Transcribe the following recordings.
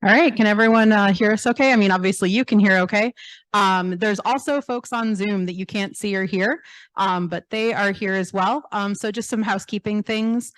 All right, can everyone hear us okay? I mean, obviously you can hear okay. There's also folks on Zoom that you can't see or hear, but they are here as well. So just some housekeeping things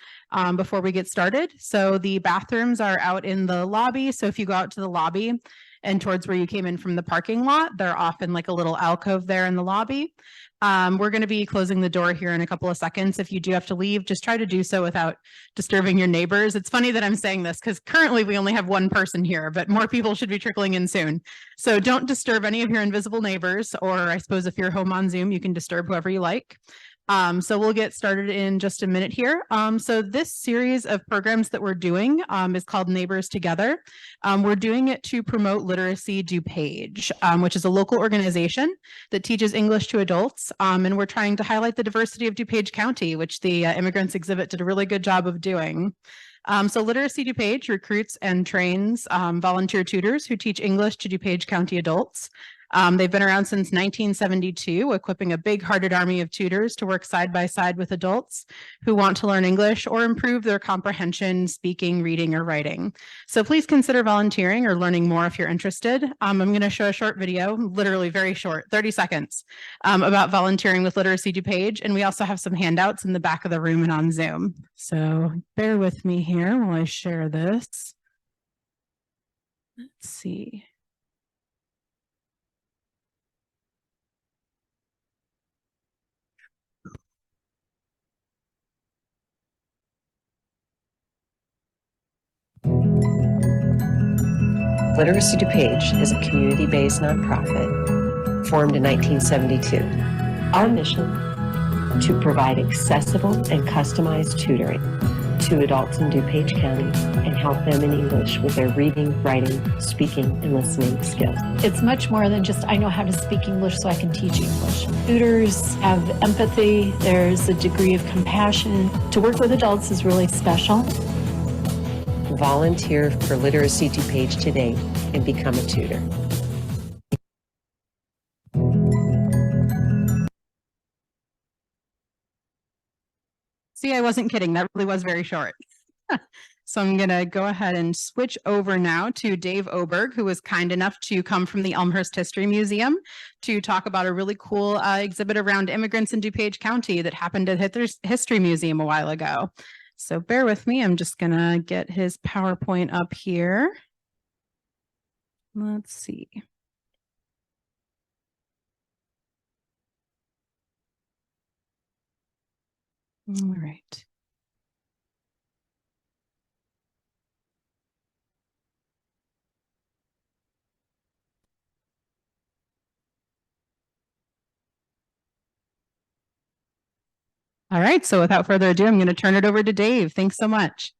before we get started. So the bathrooms are out in the lobby. So if you go out to the lobby and towards where you came in from the parking lot, they're often like a little alcove there in the lobby. We're going to be closing the door here in a couple of seconds. If you do have to leave, just try to do so without disturbing your neighbors. It's funny that I'm saying this because currently we only have one person here, but more people should be trickling in soon. So don't disturb any of your invisible neighbors, or I suppose if you're home on Zoom, you can disturb whoever you like. So we'll get started in just a minute here. So this series of programs that we're doing is called Neighbors Together. We're doing it to promote Literacy DuPage, which is a local organization that teaches English to adults. And we're trying to highlight the diversity of DuPage County, which the Immigrants exhibit did a really good job of doing. So Literacy DuPage recruits and trains volunteer tutors who teach English to DuPage County adults. They've been around since 1972, equipping a big-hearted army of tutors to work side by side with adults who want to learn English or improve their comprehension, speaking, reading, or writing. So please consider volunteering or learning more if you're interested. I'm going to show a short video, literally very short, 30 seconds, about volunteering with Literacy DuPage, and we also have some handouts in the back of the room and on Zoom. So bear with me here while I share this. Let's see. Literacy DuPage is a community-based nonprofit formed in 1972. Our mission: to provide accessible and customized tutoring to adults in DuPage County and help them in English with their reading, writing, speaking, and listening skills. It's much more than just, I know how to speak English so I can teach English. Tutors have empathy. There's a degree of compassion. To work with adults is really special. Volunteer for Literacy DuPage today and become a tutor. See, I wasn't kidding. That really was very short. So I'm going to go ahead and switch over now to Dave Oberg, who was kind enough to come from the Elmhurst History Museum to talk about a really cool exhibit around immigrants in DuPage County that happened at the History Museum a while ago. So bear with me. I'm just going to get his PowerPoint up here. Let's see. All right. All right, so without further ado, I'm going to turn it over to Dave. Thanks so much.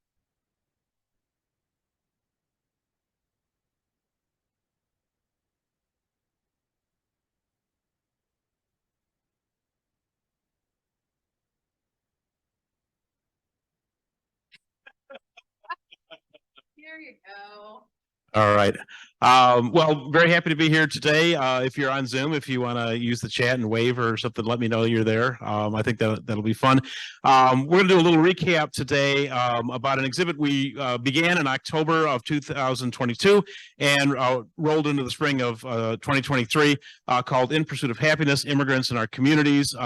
Here you go. All right. Well, very happy to be here today. If you're on Zoom, if you want to use the chat and wave or something, let me know you're there. I think that'll be fun. We're going to do a little recap today about an exhibit we began in October of 2022 and rolled into the spring of 2023 called In Pursuit of Happiness, Immigrants in Our Communities.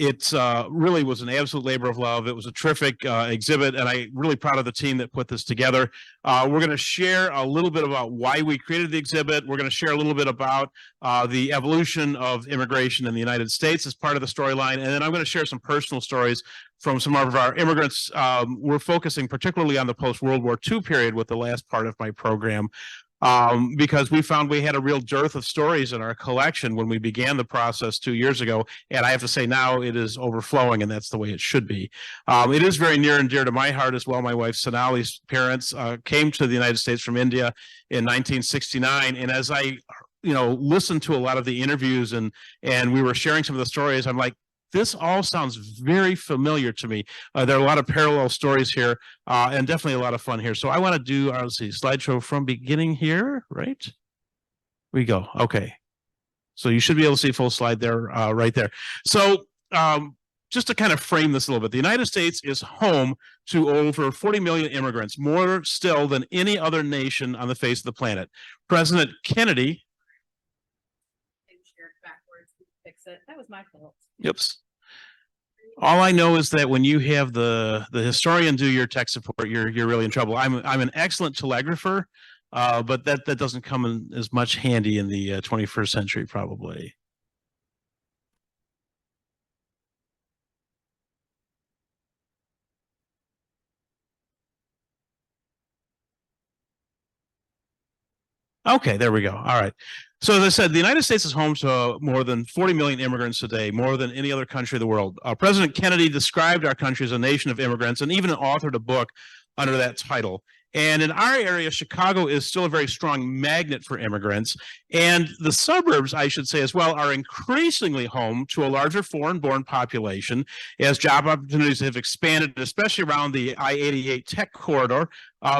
It really was an absolute labor of love. It was a terrific exhibit, and I'm really proud of the team that put this together. We're going to share a little bit about why we created the exhibit. We're going to share a little bit about the evolution of immigration in the United States as part of the storyline, and then I'm going to share some personal stories from some of our immigrants. We're focusing particularly on the post-World War II period with the last part of my program. Because we found we had a real dearth of stories in our collection when we began the process 2 years ago. And I have to say now it is overflowing, and that's the way it should be. It is very near and dear to my heart as well. My wife Sonali's parents came to the United States from India in 1969. And as I listened to a lot of the interviews and we were sharing some of the stories, I'm like, this all sounds very familiar to me. There are a lot of parallel stories here and definitely a lot of fun here. So I want to do, let's see, slideshow from beginning here, right? We go. Okay. So you should be able to see full slide there, right there. So just to kind of frame this a little bit, the United States is home to over 40 million immigrants, more still than any other nation on the face of the planet. President Kennedy. Fix it. That was my fault. Yep. All I know is that when you have the historian do your tech support, you're really in trouble. I'm an excellent telegrapher, but that doesn't come in as much handy in the 21st century, probably. Okay, there we go. All right. So as I said, the United States is home to more than 40 million immigrants a day, more than any other country in the world. President Kennedy described our country as a nation of immigrants and even authored a book under that title. And in our area, Chicago is still a very strong magnet for immigrants. And the suburbs, I should say as well, are increasingly home to a larger foreign-born population as job opportunities have expanded, especially around the I-88 tech corridor,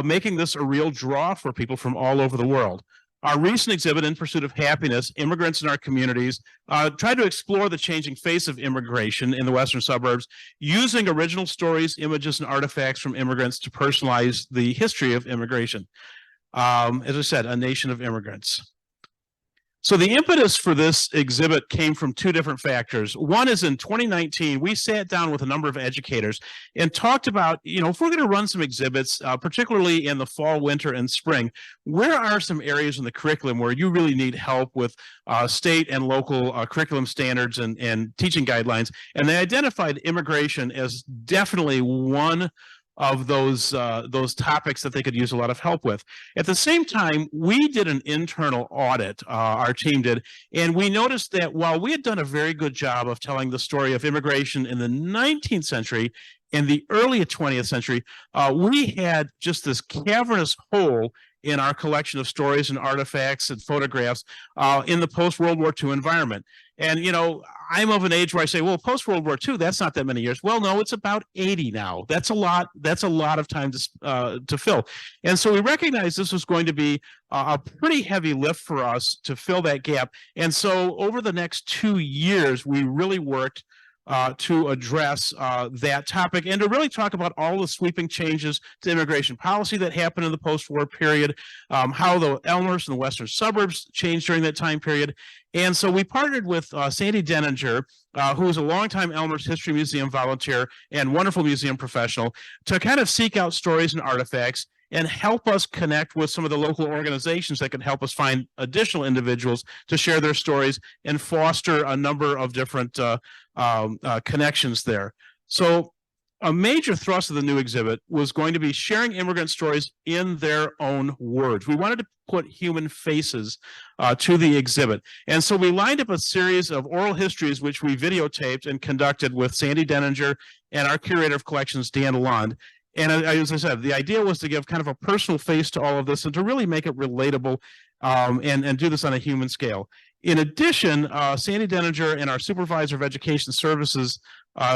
making this a real draw for people from all over the world. Our recent exhibit, In Pursuit of Happiness, Immigrants in Our Communities, tried to explore the changing face of immigration in the western suburbs, using original stories, images, and artifacts from immigrants to personalize the history of immigration. As I said, a nation of immigrants. So the impetus for this exhibit came from two different factors. One is in 2019, we sat down with a number of educators and talked about, if we're going to run some exhibits, particularly in the fall, winter, and spring, where are some areas in the curriculum where you really need help with state and local curriculum standards and teaching guidelines? And they identified immigration as definitely one of those topics that they could use a lot of help with. At the same time, we did an internal audit, our team did, and we noticed that while we had done a very good job of telling the story of immigration in the 19th century, in the early 20th century, we had just this cavernous hole in our collection of stories and artifacts and photographs in the post-World War II environment. And, I'm of an age where I say, well, post-World War II, that's not that many years. Well, no, it's about 80 now. That's a lot of time to fill. And so we recognized this was going to be a pretty heavy lift for us to fill that gap. And so over the next 2 years, we really worked to address that topic and to really talk about all the sweeping changes to immigration policy that happened in the post-war period, how the Elmhurst and the western suburbs changed during that time period. And so we partnered with Sandy Denninger, who is a longtime Elmhurst History Museum volunteer and wonderful museum professional, to kind of seek out stories and artifacts and help us connect with some of the local organizations that can help us find additional individuals to share their stories and foster a number of different connections there. So a major thrust of the new exhibit was going to be sharing immigrant stories in their own words. We wanted to put human faces to the exhibit. And so we lined up a series of oral histories, which we videotaped and conducted with Sandy Denninger and our curator of collections, Dan Lalonde. And as I said, the idea was to give kind of a personal face to all of this and to really make it relatable and do this on a human scale. In addition, Sandy Denninger and our supervisor of education services,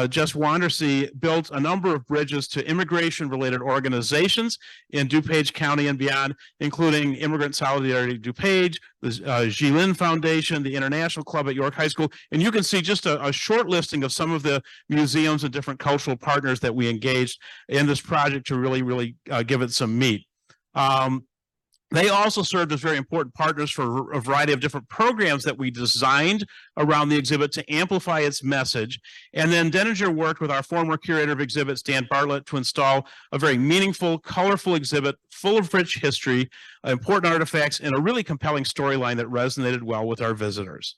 Jess Wandersee, built a number of bridges to immigration-related organizations in DuPage County and beyond, including Immigrant Solidarity DuPage, the Jilin Foundation, the International Club at York High School. And you can see just a short listing of some of the museums and different cultural partners that we engaged in this project to really give it some meat. They also served as very important partners for a variety of different programs that we designed around the exhibit to amplify its message. And then Denninger worked with our former curator of exhibits, Dan Bartlett, to install a very meaningful, colorful exhibit full of rich history, important artifacts, and a really compelling storyline that resonated well with our visitors.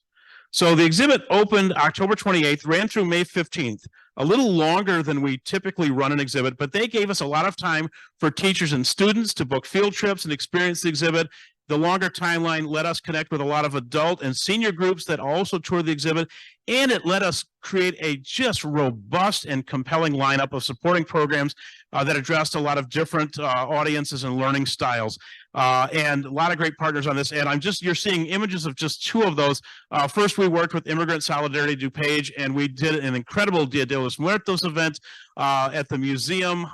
So the exhibit opened October 28th, ran through May 15th, a little longer than we typically run an exhibit, but they gave us a lot of time for teachers and students to book field trips and experience the exhibit. The longer timeline let us connect with a lot of adult and senior groups that also toured the exhibit, and it let us create a just robust and compelling lineup of supporting programs that addressed a lot of different audiences and learning styles. And a lot of great partners on this. And you're seeing images of just two of those. First, we worked with Immigrant Solidarity DuPage, and we did an incredible Dia de los Muertos event at the museum.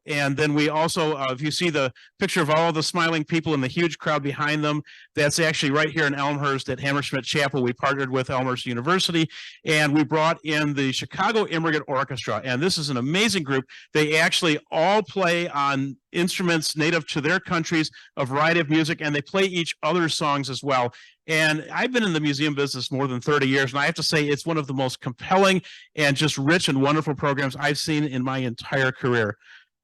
And then we also, if you see the picture of all of the smiling people and the huge crowd behind them, that's actually right here in Elmhurst at Hammersmith Chapel. We partnered with Elmhurst University and we brought in the Chicago Immigrant Orchestra, and this is an amazing group. They actually all play on instruments native to their countries, a variety of music, and they play each other's songs as well. And I've been in the museum business more than 30 years, and I have to say it's one of the most compelling and just rich and wonderful programs I've seen in my entire career.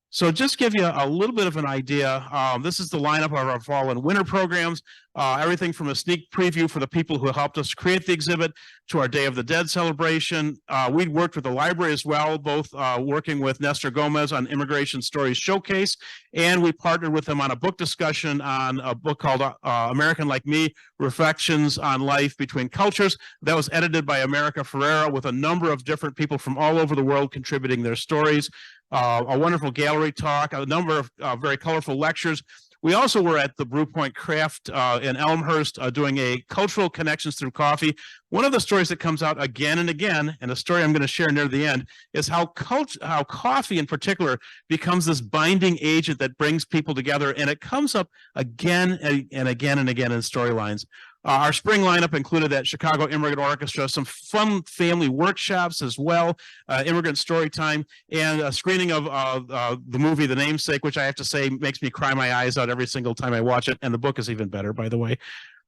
So just give you a little bit of an idea. This is the lineup of our fall and winter programs. Everything from a sneak preview for the people who helped us create the exhibit to our Day of the Dead celebration. We worked with the library as well, both working with Nestor Gomez on Immigration Stories Showcase, and we partnered with them on a book discussion on a book called American Like Me, Reflections on Life Between Cultures. That was edited by America Ferrera with a number of different people from all over the world contributing their stories. A wonderful gallery talk, a number of very colorful lectures. We also were at the Brew Point Craft in Elmhurst doing a cultural connections through coffee. One of the stories that comes out again and again, and a story I'm going to share near the end, is how coffee in particular becomes this binding agent that brings people together, and it comes up again and again and again in storylines. Our spring lineup included that Chicago Immigrant Orchestra, some fun family workshops as well, immigrant story time, and a screening of the movie The Namesake, which I have to say makes me cry my eyes out every single time I watch it, and the book is even better, by the way.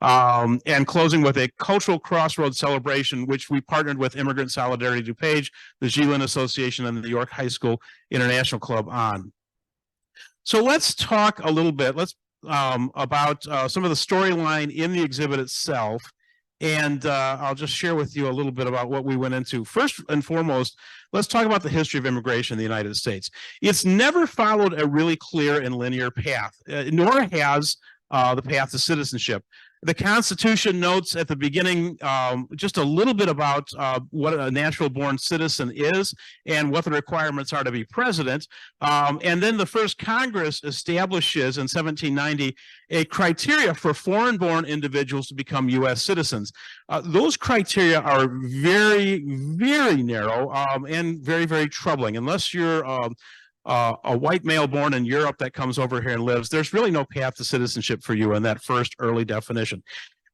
And closing with a cultural crossroads celebration, which we partnered with Immigrant Solidarity DuPage, the Gilin Association, and the York High School International Club on. So let's talk a little bit. Let's about some of the storyline in the exhibit itself, and I'll just share with you a little bit about what we went into. First and foremost, let's talk about the history of immigration in the United States. It's never followed a really clear and linear path, nor has the path to citizenship. The Constitution notes at the beginning just a little bit about what a natural-born citizen is and what the requirements are to be president. And then the first Congress establishes in 1790 a criteria for foreign-born individuals to become U.S. citizens. Those criteria are very, very narrow and very, very troubling. Unless you're a white male born in Europe that comes over here and lives, there's really no path to citizenship for you in that first early definition.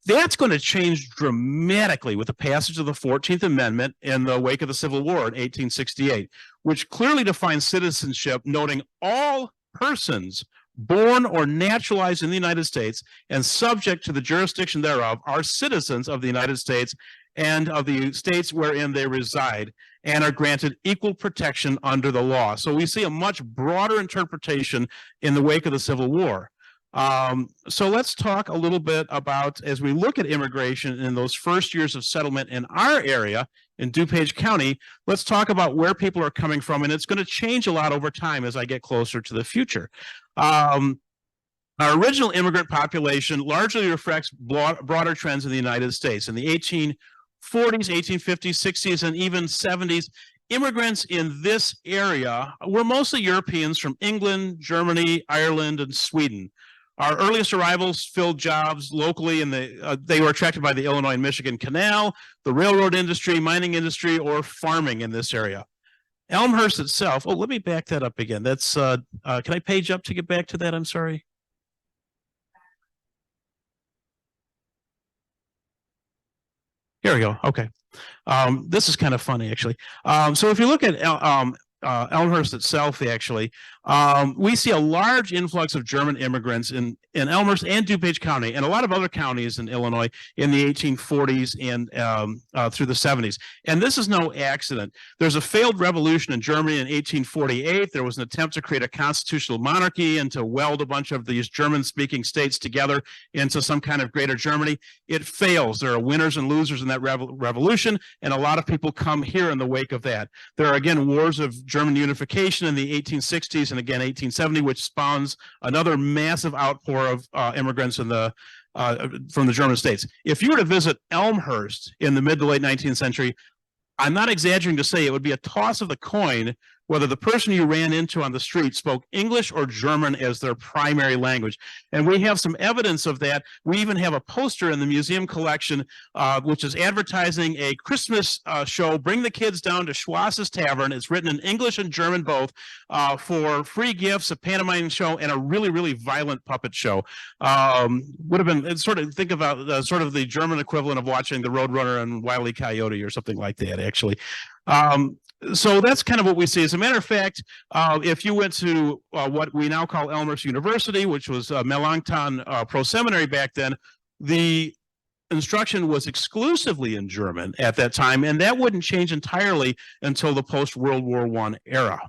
That's going to change dramatically with the passage of the 14th Amendment in the wake of the Civil War in 1868, which clearly defines citizenship, noting all persons born or naturalized in the United States and subject to the jurisdiction thereof are citizens of the United States and of the states wherein they reside, and are granted equal protection under the law. So we see a much broader interpretation in the wake of the Civil War. So let's talk a little bit about, as we look at immigration in those first years of settlement in our area, in DuPage County, let's talk about where people are coming from, and it's going to change a lot over time as I get closer to the future. Our original immigrant population largely reflects broader trends in the United States. In the 1840s, 1850s, 60s, and even 70s, immigrants in this area were mostly Europeans from England, Germany, Ireland, and Sweden. Our earliest arrivals filled jobs locally, and they were attracted by the Illinois and Michigan Canal, the railroad industry, mining industry, or farming in this area. Elmhurst itself, oh, let me back that up again. That's, can I page up to get back to that? I'm sorry. Here we go. Okay. This is kind of funny, actually. So if you look at Elmhurst itself, actually, we see a large influx of German immigrants in Elmhurst and DuPage County, and a lot of other counties in Illinois in the 1840s and through the 70s. And this is no accident. There's a failed revolution in Germany in 1848. There was an attempt to create a constitutional monarchy and to weld a bunch of these German-speaking states together into some kind of greater Germany. It fails. There are winners and losers in that revolution, and a lot of people come here in the wake of that. There are, again, wars of German unification in the 1860s and again 1870, which spawns another massive outpour of immigrants in the from the German states. If you were to visit Elmhurst in the mid to late 19th century, I'm not exaggerating to say it would be a toss of the coin whether the person you ran into on the street spoke English or German as their primary language. And we have some evidence of that. We even have a poster in the museum collection, which is advertising a Christmas show, Bring the Kids Down to Schwass's Tavern. It's written in English and German both, for free gifts, a pantomime show, and a really, really violent puppet show. Would have been, sort of, think about sort of the German equivalent of watching the Roadrunner and Wile E. Coyote or something like that, actually. So that's kind of what we see. As a matter of fact, if you went to what we now call Elmhurst University, which was Melanchthon Pro Seminary back then, the instruction was exclusively in German at that time, and that wouldn't change entirely until the post-World War I era.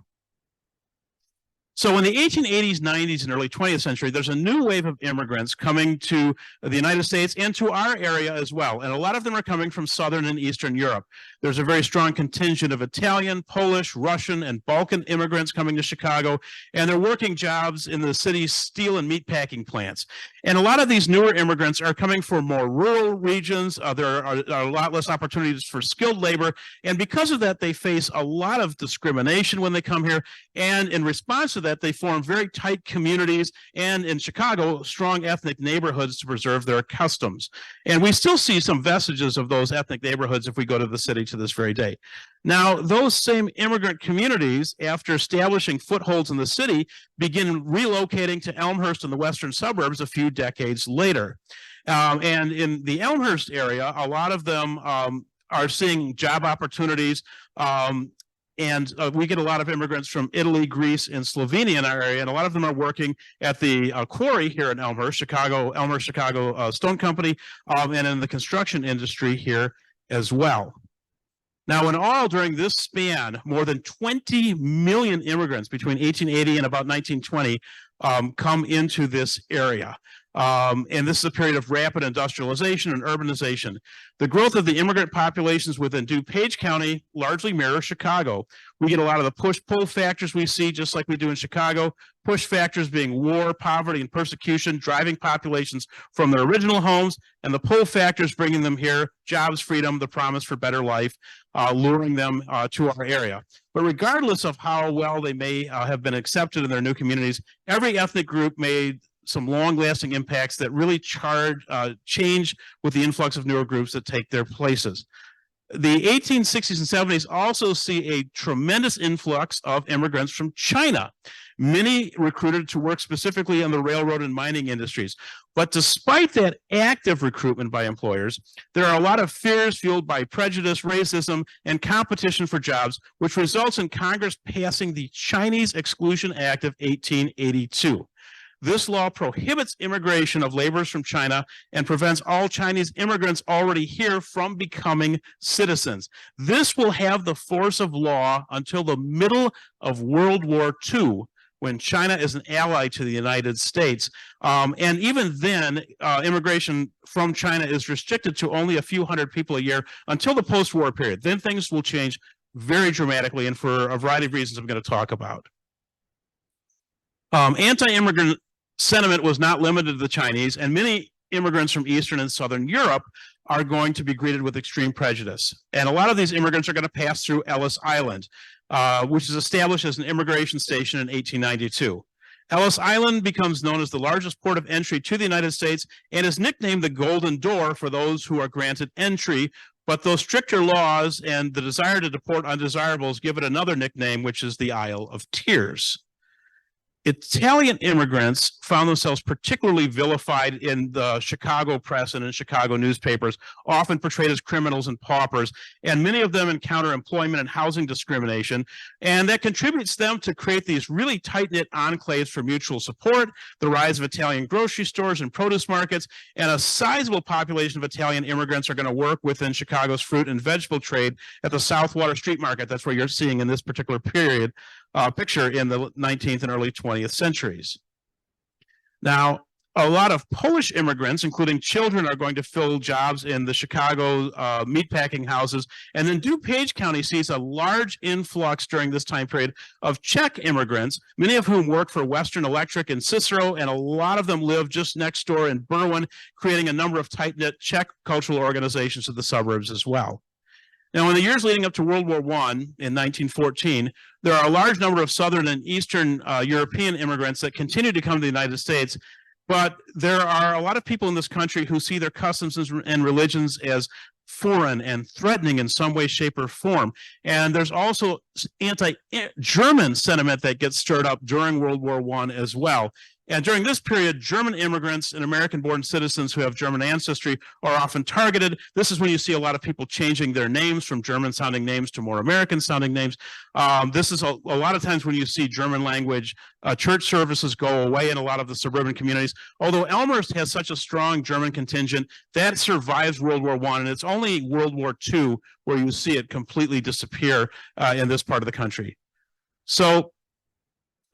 So in the 1880s, 90s, and early 20th century, there's a new wave of immigrants coming to the United States and to our area as well. And a lot of them are coming from Southern and Eastern Europe. There's a very strong contingent of Italian, Polish, Russian, and Balkan immigrants coming to Chicago, and they're working jobs in the city's steel and meatpacking plants. And a lot of these newer immigrants are coming from more rural regions. There are a lot less opportunities for skilled labor. And because of that, they face a lot of discrimination when they come here. And in response to that, they form very tight communities, and in Chicago, strong ethnic neighborhoods to preserve their customs. And we still see some vestiges of those ethnic neighborhoods if we go to the city to this very day. Now, those same immigrant communities, after establishing footholds in the city, begin relocating to Elmhurst and the western suburbs a few decades later. And in the Elmhurst area, a lot of them are seeing job opportunities. And we get a lot of immigrants from Italy, Greece, and Slovenia in our area, and a lot of them are working at the quarry here in Elmhurst, Elmhurst, Chicago Stone Company, and in the construction industry here as well. Now, in all, during this span, more than 20 million immigrants between 1880 and about 1920 come into this area. And this is a period of rapid industrialization and urbanization. The growth of the immigrant populations within DuPage County largely mirrors Chicago. We get a lot of the push-pull factors we see, just like we do in Chicago. Push factors being war, poverty, and persecution, driving populations from their original homes, and the pull factors bringing them here, jobs, freedom, the promise for better life, luring them to our area. But regardless of how well they may have been accepted in their new communities, every ethnic group made some long-lasting impacts that really change with the influx of newer groups that take their places. The 1860s and 70s also see a tremendous influx of immigrants from China, many recruited to work specifically in the railroad and mining industries. But despite that active recruitment by employers, there are a lot of fears fueled by prejudice, racism, and competition for jobs, which results in Congress passing the Chinese Exclusion Act of 1882. This law prohibits immigration of laborers from China and prevents all Chinese immigrants already here from becoming citizens. This will have the force of law until the middle of World War II, when China is an ally to the United States. And even then, immigration from China is restricted to only a few hundred people a year until the post-war period. Then things will change very dramatically, and for a variety of reasons I'm going to talk about. Anti-immigrant sentiment was not limited to the Chinese, and many immigrants from Eastern and Southern Europe are going to be greeted with extreme prejudice. And a lot of these immigrants are going to pass through Ellis Island, which is established as an immigration station in 1892. Ellis Island becomes known as the largest port of entry to the United States and is nicknamed the Golden Door for those who are granted entry. But those stricter laws and the desire to deport undesirables give it another nickname, which is the Isle of Tears. Italian immigrants found themselves particularly vilified in the Chicago press and in Chicago newspapers, often portrayed as criminals and paupers, and many of them encounter employment and housing discrimination, and that contributes them to create these really tight-knit enclaves for mutual support, the rise of Italian grocery stores and produce markets, and a sizable population of Italian immigrants are going to work within Chicago's fruit and vegetable trade at the Southwater Street Market. That's where you're seeing in this particular period. Picture in the 19th and early 20th centuries. Now, a lot of Polish immigrants, including children, are going to fill jobs in the Chicago meatpacking houses. And then DuPage County sees a large influx during this time period of Czech immigrants, many of whom work for Western Electric and Cicero, and a lot of them live just next door in Berwyn, creating a number of tight-knit Czech cultural organizations to the suburbs as well. Now, in the years leading up to World War I in 1914, there are a large number of Southern and Eastern European immigrants that continue to come to the United States, but there are a lot of people in this country who see their customs and religions as foreign and threatening in some way, shape, or form. And there's also anti-German sentiment that gets stirred up during World War I as well. And during this period, German immigrants and American-born citizens who have German ancestry are often targeted. This is when you see a lot of people changing their names from German-sounding names to more American-sounding names. This is a lot of times when you see German language church services go away in a lot of the suburban communities. Although Elmhurst has such a strong German contingent, that survives World War I, and it's only World War II where you see it completely disappear in this part of the country. So,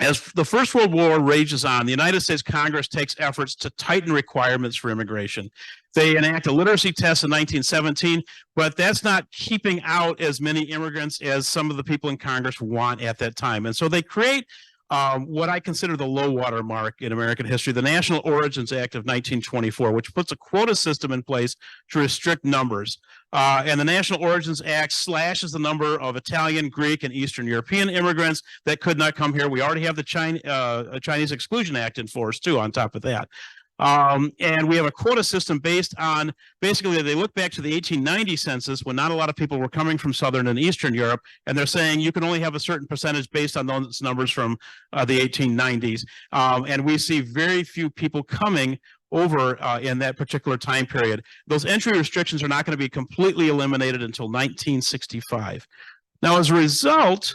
as the First World War rages on, the United States Congress takes efforts to tighten requirements for immigration. They enact a literacy test in 1917, but that's not keeping out as many immigrants as some of the people in Congress want at that time. And so they create what I consider the low water mark in American history, the National Origins Act of 1924, which puts a quota system in place to restrict numbers. And the National Origins Act slashes the number of Italian, Greek, and Eastern European immigrants that could not come here. We already have the Chinese Exclusion Act in force, too, on top of that. And we have a quota system based on, basically, they look back to the 1890 census when not a lot of people were coming from Southern and Eastern Europe, and they're saying you can only have a certain percentage based on those numbers from the 1890s. And we see very few people coming over in that particular time period. Those entry restrictions are not going to be completely eliminated until 1965. Now, as a result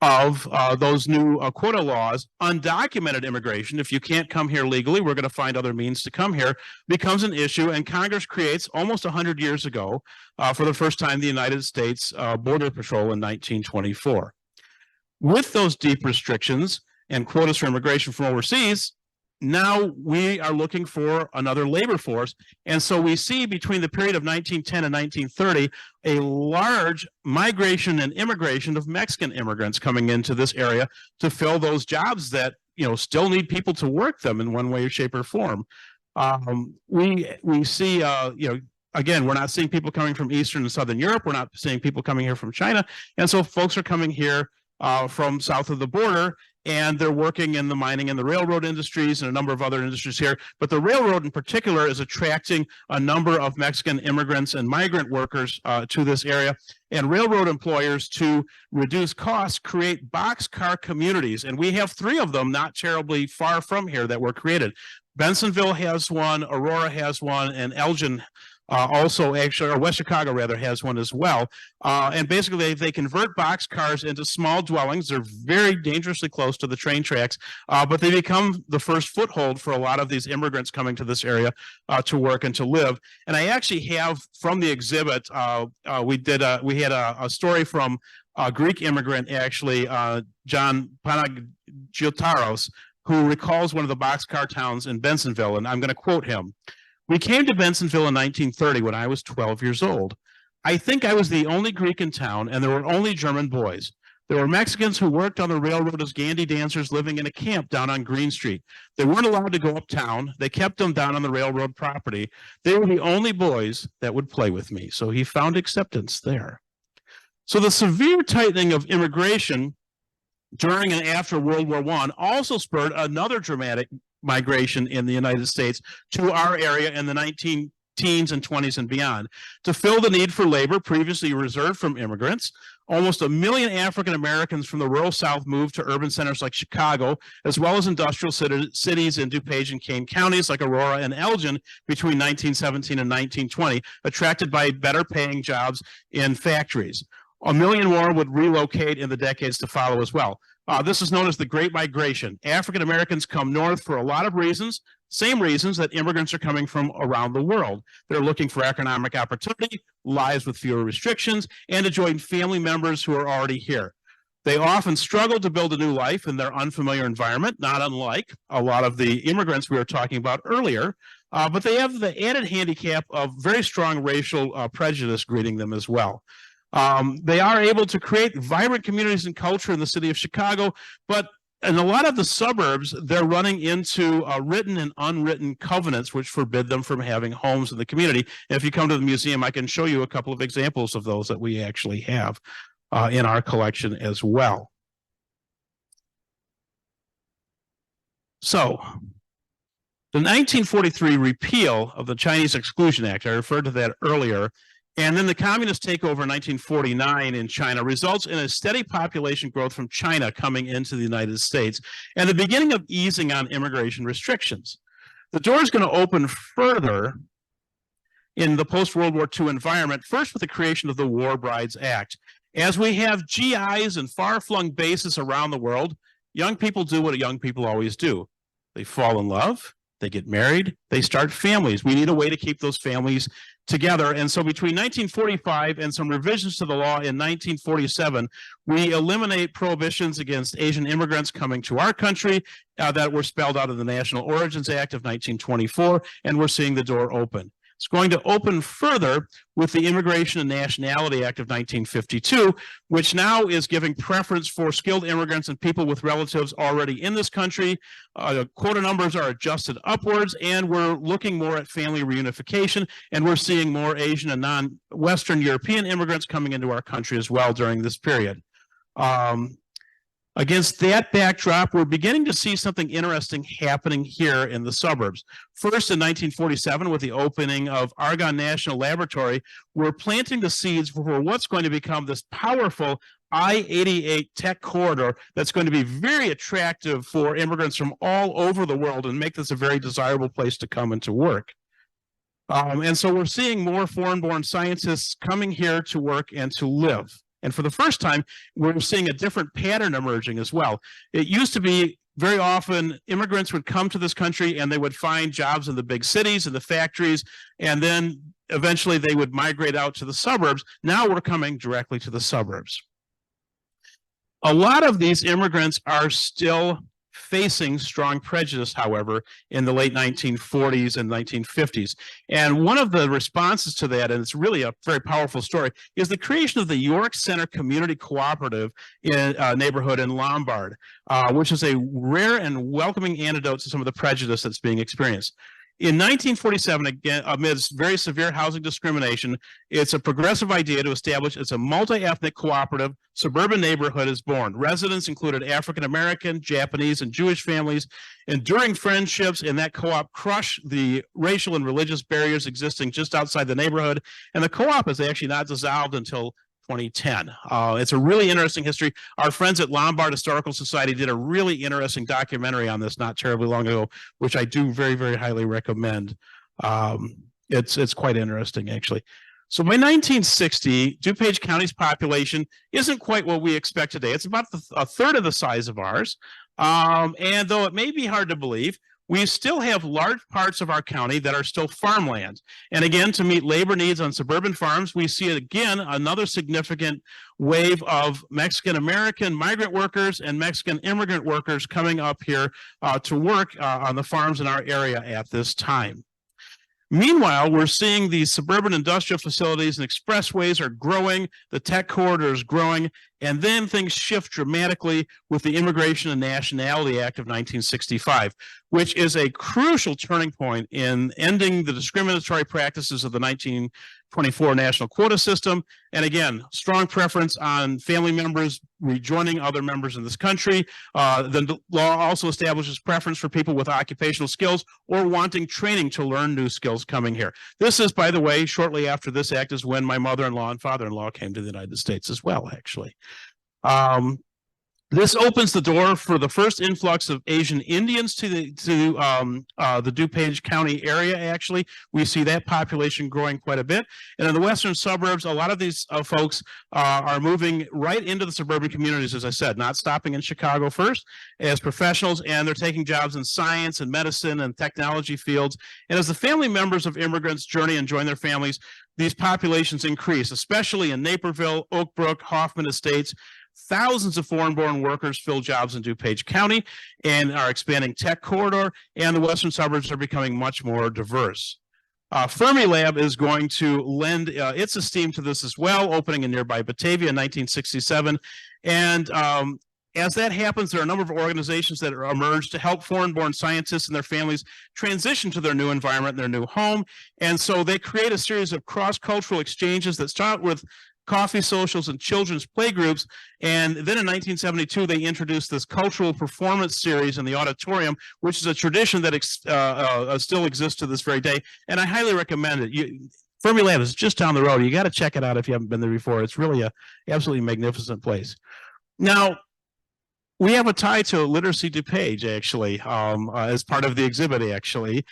of those new quota laws, undocumented immigration, if you can't come here legally, we're going to find other means to come here, becomes an issue, and Congress creates, almost 100 years ago, for the first time, the United States Border Patrol in 1924. With those deep restrictions and quotas for immigration from overseas, now we are looking for another labor force. And so we see between the period of 1910 and 1930, a large migration and immigration of Mexican immigrants coming into this area to fill those jobs that, you know, still need people to work them in one way, shape, or form. We see, you know, again, we're not seeing people coming from Eastern and Southern Europe. We're not seeing people coming here from China. And so folks are coming here from south of the border, and they're working in the mining and the railroad industries and a number of other industries here. But the railroad in particular is attracting a number of Mexican immigrants and migrant workers to this area. And railroad employers, to reduce costs, create boxcar communities. And we have 3 of them not terribly far from here that were created. Bensonville has one, Aurora has one, and Elgin also, actually, or West Chicago rather, has one as well. And basically, they convert boxcars into small dwellings. They're very dangerously close to the train tracks, but they become the first foothold for a lot of these immigrants coming to this area to work and to live. And I actually have, from the exhibit, we had a story from a Greek immigrant, actually, John Panagiotaros, who recalls one of the boxcar towns in Bensonville, and I'm going to quote him. "We came to Bensonville in 1930 when I was 12 years old. I think I was the only Greek in town, and there were only German boys. There were Mexicans who worked on the railroad as gandy dancers living in a camp down on Green Street. They weren't allowed to go uptown. They kept them down on the railroad property. They were the only boys that would play with me." So he found acceptance there. So the severe tightening of immigration during and after World War I also spurred another dramatic migration in the United States to our area in the 1910s and 20s and beyond. To fill the need for labor previously reserved from immigrants, almost 1 million African Americans from the rural South moved to urban centers like Chicago, as well as industrial cities in DuPage and Kane counties like Aurora and Elgin between 1917 and 1920, attracted by better paying jobs in factories. 1 million more would relocate in the decades to follow as well. This is known as the Great Migration. African Americans come north for a lot of reasons, same reasons that immigrants are coming from around the world. They're looking for economic opportunity, lives with fewer restrictions, and to join family members who are already here. They often struggle to build a new life in their unfamiliar environment, not unlike a lot of the immigrants we were talking about earlier, but they have the added handicap of very strong racial prejudice greeting them as well. They are able to create vibrant communities and culture in the city of Chicago, but in a lot of the suburbs, they're running into written and unwritten covenants which forbid them from having homes in the community. And if you come to the museum, I can show you a couple of examples of those that we actually have in our collection as well. So, the 1943 repeal of the Chinese Exclusion Act, I referred to that earlier, and then the communist takeover in 1949 in China results in a steady population growth from China coming into the United States and the beginning of easing on immigration restrictions. The door is going to open further in the post-World War II environment, first with the creation of the War Brides Act. As we have GIs and far-flung bases around the world, young people do what young people always do. They fall in love, they get married, they start families. We need a way to keep those families together. And so between 1945 and some revisions to the law in 1947, we eliminate prohibitions against Asian immigrants coming to our country that were spelled out of the National Origins Act of 1924, and we're seeing the door open. It's going to open further with the Immigration and Nationality Act of 1952, which now is giving preference for skilled immigrants and people with relatives already in this country. Quota numbers are adjusted upwards, and we're looking more at family reunification, and we're seeing more Asian and non-Western European immigrants coming into our country as well during this period. Against that backdrop, we're beginning to see something interesting happening here in the suburbs. First, in 1947, with the opening of Argonne National Laboratory, we're planting the seeds for what's going to become this powerful I-88 tech corridor that's going to be very attractive for immigrants from all over the world and make this a very desirable place to come and to work. And so we're seeing more foreign-born scientists coming here to work and to live. And for the first time, we're seeing a different pattern emerging as well. It used to be very often immigrants would come to this country and they would find jobs in the big cities and the factories, and then eventually they would migrate out to the suburbs. Now we're coming directly to the suburbs. A lot of these immigrants are still facing strong prejudice, however, in the late 1940s and 1950s. And one of the responses to that, and it's really a very powerful story, is the creation of the York Center Community Cooperative in neighborhood in Lombard, which is a rare and welcoming antidote to some of the prejudice that's being experienced. In 1947, again, amidst very severe housing discrimination, it's a progressive idea to establish it's a multi-ethnic cooperative suburban neighborhood is born. Residents included African-American, Japanese, and Jewish families. Enduring friendships in that co-op crush the racial and religious barriers existing just outside the neighborhood. And the co-op is actually not dissolved until 2010. It's a really interesting history. Our friends at Lombard Historical Society did a really interesting documentary on this not terribly long ago, which I do very, very highly recommend. It's quite interesting, actually. So by 1960, DuPage County's population isn't quite what we expect today. It's about a third of the size of ours. And though it may be hard to believe, we still have large parts of our county that are still farmland. And again, to meet labor needs on suburban farms, we see again another significant wave of Mexican-American migrant workers and Mexican immigrant workers coming up here to work on the farms in our area at this time. Meanwhile, we're seeing these suburban industrial facilities and expressways are growing, the tech corridor is growing, and then things shift dramatically with the Immigration and Nationality Act of 1965, which is a crucial turning point in ending the discriminatory practices of the 1924 national quota system. And again, strong preference on family members rejoining other members in this country. The law also establishes preference for people with occupational skills or wanting training to learn new skills coming here. This is, by the way, shortly after this act is when my mother-in-law and father-in-law came to the United States as well, actually. This opens the door for the first influx of Asian Indians to the DuPage County area, actually. We see that population growing quite a bit. And in the western suburbs, a lot of these folks are moving right into the suburban communities, as I said, not stopping in Chicago first as professionals, and they're taking jobs in science and medicine and technology fields. And as the family members of immigrants journey and join their families, these populations increase, especially in Naperville, Oak Brook, Hoffman Estates. Thousands of foreign-born workers fill jobs in DuPage County and are expanding tech corridor, and the western suburbs are becoming much more diverse. Fermilab is going to lend its esteem to this as well, opening in nearby Batavia in 1967. And As that happens, there are a number of organizations that are emerged to help foreign-born scientists and their families transition to their new environment, their new home. And so they create a series of cross-cultural exchanges that start with coffee socials and children's playgroups. And then in 1972, they introduced this cultural performance series in the auditorium, which is a tradition that still exists to this very day. And I highly recommend it. Fermilab is just down the road. You got to check it out if you haven't been there before. It's really a absolutely magnificent place. Now, we have a tie to Literacy DuPage, actually, as part of the exhibit, actually.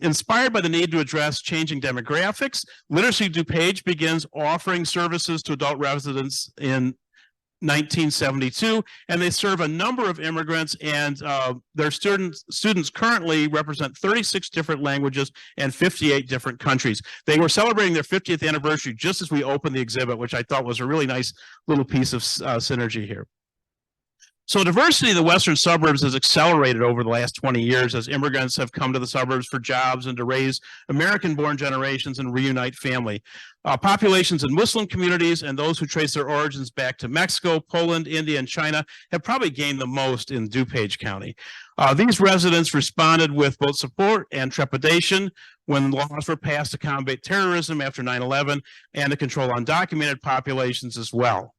Inspired by the need to address changing demographics, Literacy DuPage begins offering services to adult residents in 1972, and they serve a number of immigrants, and their students currently represent 36 different languages and 58 different countries. They were celebrating their 50th anniversary just as we opened the exhibit, which I thought was a really nice little piece of synergy here. So diversity in the western suburbs has accelerated over the last 20 years as immigrants have come to the suburbs for jobs and to raise American-born generations and reunite family. Populations in Muslim communities and those who trace their origins back to Mexico, Poland, India, and China have probably gained the most in DuPage County. These residents responded with both support and trepidation when laws were passed to combat terrorism after 9/11 and to control undocumented populations as well.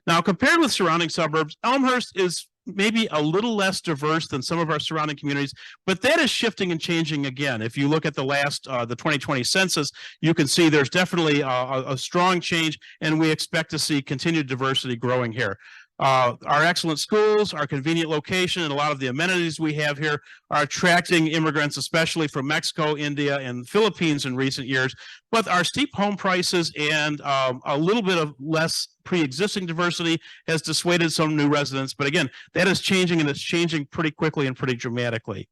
Now, compared with surrounding suburbs, Elmhurst is maybe a little less diverse than some of our surrounding communities, but that is shifting and changing again. If you look at the 2020 census, you can see there's definitely a strong change, and we expect to see continued diversity growing here. Our excellent schools, our convenient location, and a lot of the amenities we have here are attracting immigrants, especially from Mexico, India, and Philippines in recent years. But our steep home prices and a little bit of less pre-existing diversity has dissuaded some new residents. But again, that is changing, and it's changing pretty quickly and pretty dramatically.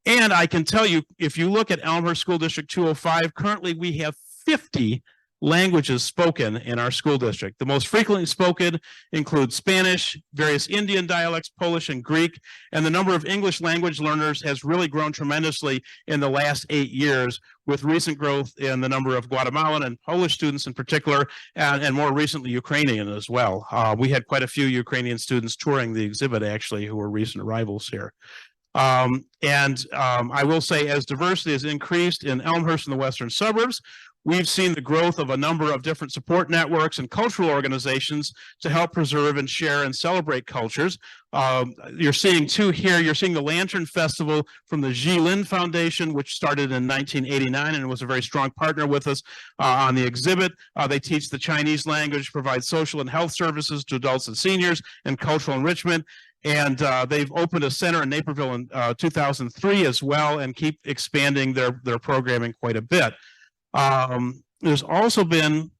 And I can tell you, if you look at Elmhurst School District 205, currently we have 50 languages spoken in our school district. The most frequently spoken include Spanish, various Indian dialects, Polish, and Greek, and the number of English language learners has really grown tremendously in the last 8 years, with recent growth in the number of Guatemalan and Polish students in particular, and more recently Ukrainian as well. We had quite a few Ukrainian students touring the exhibit, actually, who were recent arrivals here. I will say, as diversity has increased in Elmhurst and the western suburbs, we've seen the growth of a number of different support networks and cultural organizations to help preserve and share and celebrate cultures. You're seeing two here. You're seeing the Lantern Festival from the Ji Lin Foundation, which started in 1989 and was a very strong partner with us on the exhibit. They teach the Chinese language, provide social and health services to adults and seniors, and cultural enrichment. And they've opened a center in Naperville in 2003 as well, and keep expanding their programming quite a bit. There's also been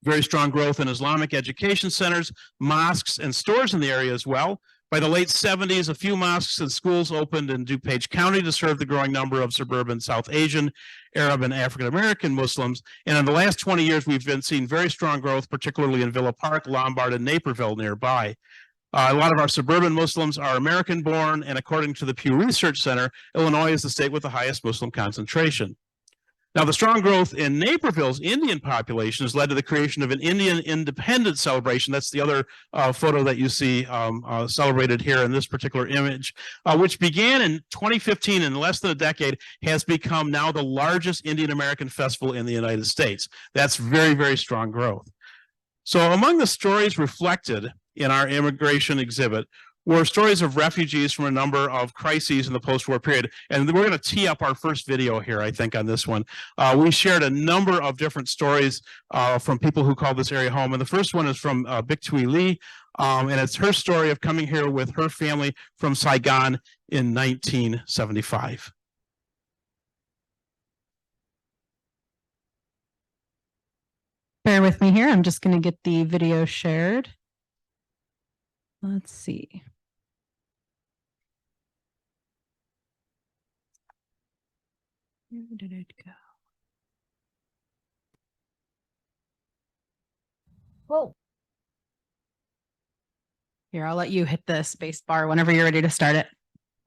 very strong growth in Islamic education centers, mosques, and stores in the area as well. By the late 70s, a few mosques and schools opened in DuPage County to serve the growing number of suburban South Asian, Arab, and African-American Muslims. And in the last 20 years, we've been seeing very strong growth, particularly in Villa Park, Lombard, and Naperville nearby. A lot of our suburban Muslims are American-born, and according to the Pew Research Center, Illinois is the state with the highest Muslim concentration. Now, the strong growth in Naperville's Indian population has led to the creation of an Indian Independence Celebration. That's the other photo that you see celebrated here in this particular image, which began in 2015, in less than a decade, has become now the largest Indian American festival in the United States. That's very, very strong growth. So among the stories reflected in our immigration exhibit were stories of refugees from a number of crises in the post-war period. And we're going to tee up our first video here, I think, on this one. We shared a number of different stories from people who call this area home. And the first one is from Bích Thuy Lee, and it's her story of coming here with her family from Saigon in 1975. Bear with me here. I'm just going to get the video shared. Let's see. Where did it go? Whoa. Here, I'll let you hit the space bar whenever you're ready to start it.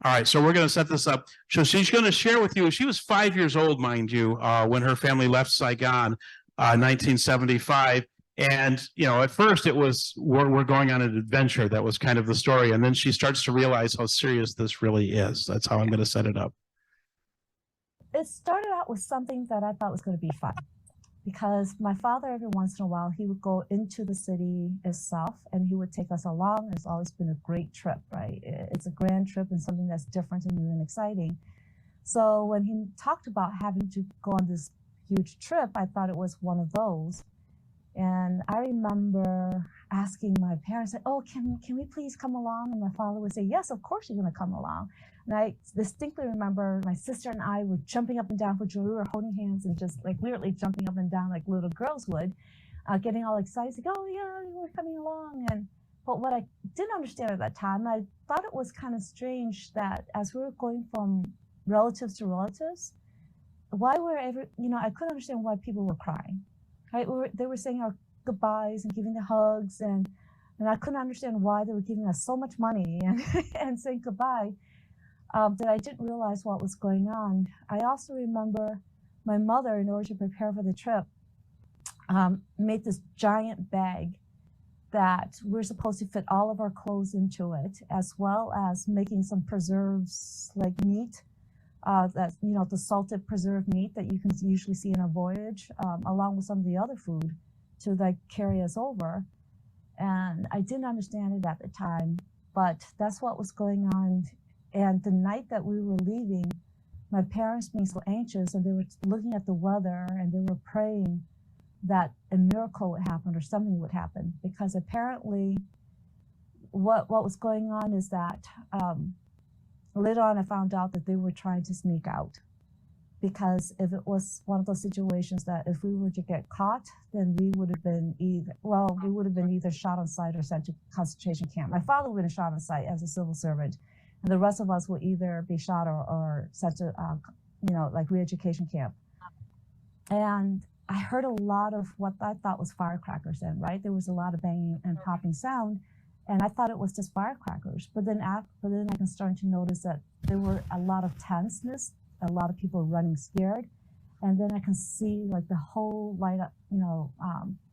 All right, so we're going to set this up. So she's going to share with you, she was 5 years old, mind you, when her family left Saigon, 1975. And, you know, at first it was, we're going on an adventure. That was kind of the story. And then she starts to realize how serious this really is. That's how I'm going to set it up. It started out with something that I thought was going to be fun, because my father, every once in a while, he would go into the city itself and he would take us along. It's always been a great trip, right? It's a grand trip and something that's different and new and exciting. So when he talked about having to go on this huge trip, I thought it was one of those. And I remember asking my parents, oh, can we please come along? And my father would say, yes, of course you're going to come along. And I distinctly remember my sister and I were jumping up and down for joy. We were holding hands and just like literally jumping up and down like little girls would, getting all excited, like, oh yeah, we're coming along. But what I didn't understand at that time, I thought it was kind of strange that as we were going from relatives to relatives, why were I couldn't understand why people were crying. Right? They were saying our goodbyes and giving the hugs, and I couldn't understand why they were giving us so much money and saying goodbye, that I didn't realize what was going on. I also remember my mother, in order to prepare for the trip, made this giant bag that we're supposed to fit all of our clothes into it, as well as making some preserves like meat. That, the salted preserved meat that you can usually see in a voyage, along with some of the other food to like carry us over. And I didn't understand it at the time, but that's what was going on. And the night that we were leaving, my parents being so anxious, and they were looking at the weather and they were praying that a miracle would happen or something would happen, because apparently what was going on is that later on, I found out that they were trying to sneak out, because if it was one of those situations that if we were to get caught, then we would have been either shot on sight or sent to concentration camp. My father would have been shot on sight as a civil servant, and the rest of us would either be shot or sent to, like re-education camp. And I heard a lot of what I thought was firecrackers then, right? There was a lot of banging and popping sound. And I thought it was just firecrackers, but then I can start to notice that there were a lot of tenseness, a lot of people running scared, and then I can see like the whole light up,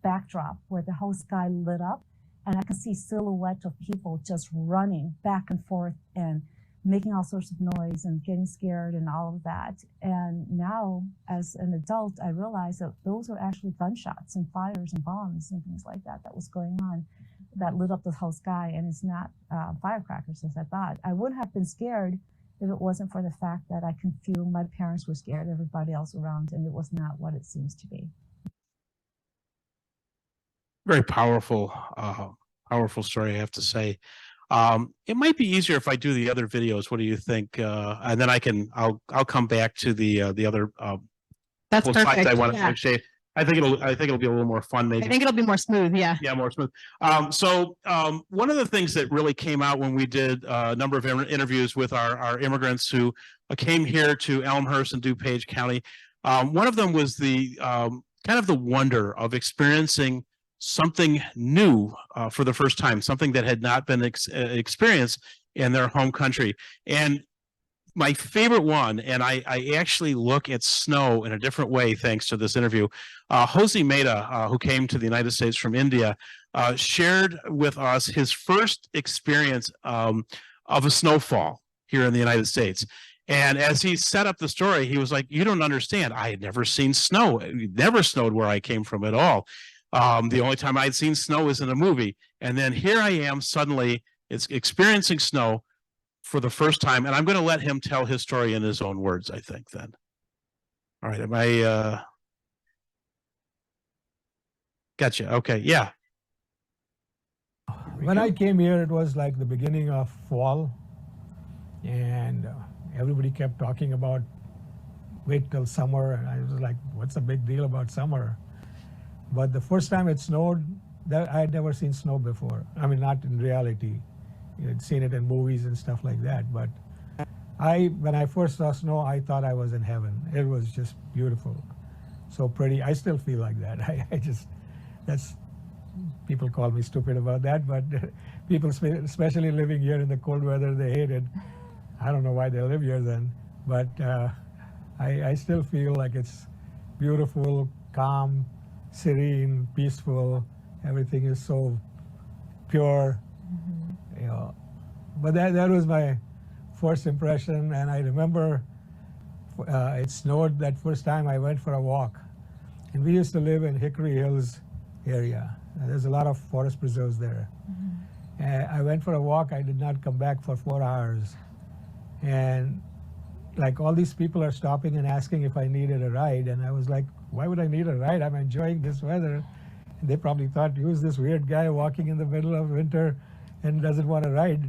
backdrop where the whole sky lit up, and I can see silhouettes of people just running back and forth and making all sorts of noise and getting scared and all of that. And now, as an adult, I realize that those were actually gunshots and fires and bombs and things like that was going on, that lit up the whole sky, and it's not firecrackers as I thought. I wouldn't have been scared if it wasn't for the fact that I can feel my parents were scared, everybody else around, and it was not what it seems to be. Very powerful, powerful story, I have to say. It might be easier if I do the other videos. What do you think? And then I'll come back to the other. That's perfect. I want to actually. I think it'll be a little more fun. Maybe. I think it'll be more smooth. Yeah. Yeah, more smooth. So one of the things that really came out when we did a number of interviews with our immigrants who came here to Elmhurst and DuPage County, one of them was the kind of the wonder of experiencing something new for the first time, something that had not been experienced in their home country. And my favorite one, and I actually look at snow in a different way thanks to this interview. Jose Meda, who came to the United States from India, shared with us his first experience of a snowfall here in the United States. And as he set up the story, he was like, you don't understand. I had never seen snow. It never snowed where I came from at all. The only time I'd seen snow was in a movie. And then here I am suddenly experiencing snow for the first time. And I'm going to let him tell his story in his own words, I think, then. All right. Am I... Gotcha. Okay. Yeah. When I came here, it was like the beginning of fall. And everybody kept talking about wait till summer. And I was like, what's the big deal about summer? But the first time it snowed, I had never seen snow before. I mean, not in reality. I'd seen it in movies and stuff like that. But when I first saw snow, I thought I was in heaven. It was just beautiful. So pretty. I still feel like that. People call me stupid about that, but people, especially living here in the cold weather, they hate it. I don't know why they live here then, but I still feel like it's beautiful, calm, serene, peaceful, Everything is so pure, you know. But that was my first impression, and I remember it snowed that first time I went for a walk, and we used to live in Hickory Hills area. There's a lot of forest preserves there. I went for a walk. I did not come back for 4 hours, and like all these people are stopping and asking if I needed a ride, and I was like, why would I need a ride? I'm enjoying this weather. And they probably thought, who's this weird guy walking in the middle of winter and doesn't want to ride?